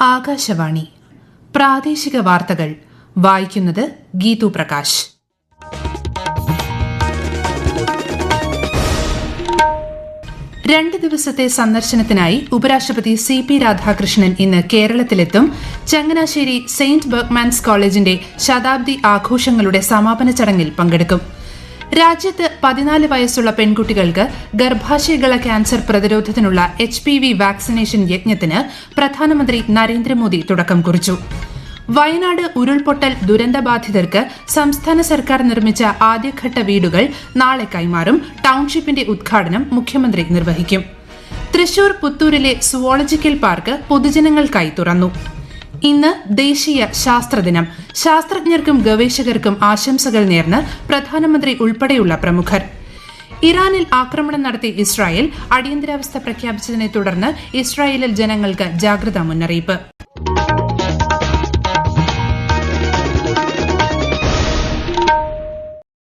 ആകാശവാണി പ്രാദേശിക വാർത്തകൾ വായിക്കുന്നത് ഗീതു പ്രകാശ്. രണ്ട് ദിവസത്തെ സന്ദർശനത്തിനായി ഉപരാഷ്ട്രപതി CP രാധാകൃഷ്ണൻ ഇന്ന് കേരളത്തിലെത്തും. ചങ്ങനാശ്ശേരി സെയിന്റ് ബർഗ്മാൻസ് കോളേജിന്റെ ശതാബ്ദി ആഘോഷങ്ങളുടെ സമാപന ചടങ്ങിൽ പങ്കെടുക്കും. രാജ്യത്ത് 14 വയസ്സുള്ള പെൺകുട്ടികൾക്ക് ഗർഭാശയകള ക്യാൻസർ പ്രതിരോധത്തിനുള്ള HPV വാക്സിനേഷൻ യജ്ഞത്തിന് പ്രധാനമന്ത്രി നരേന്ദ്രമോദി തുടക്കം കുറിച്ചു. വയനാട് ഉരുൾപൊട്ടൽ ദുരന്തബാധിതർക്ക് സംസ്ഥാന സർക്കാർ നിർമ്മിച്ച ആദ്യഘട്ട വീടുകൾ നാളെ കൈമാറും. ടൌൺഷിപ്പിന്റെ ഉദ്ഘാടനം മുഖ്യമന്ത്രി നിർവഹിക്കും. തൃശൂർ പുത്തൂരിലെ സുവോളജിക്കൽ പാർക്ക് പൊതുജനങ്ങൾക്കായി തുറന്നു. ഇന്ന് ദേശീയ ശാസ്ത്രദിനം. ശാസ്ത്രജ്ഞർക്കും ഗവേഷകർക്കും ആശംസകൾ നേർന്ന് പ്രധാനമന്ത്രി ഉൾപ്പെടെയുള്ള പ്രമുഖർ. ഇറാനിൽ ആക്രമണം നടത്തി ഇസ്രായേൽ. അടിയന്തരാവസ്ഥ പ്രഖ്യാപിച്ചതിനെ തുടർന്ന് ഇസ്രായേലിൽ ജനങ്ങൾക്ക് ജാഗ്രതാ മുന്നറിയിപ്പ്.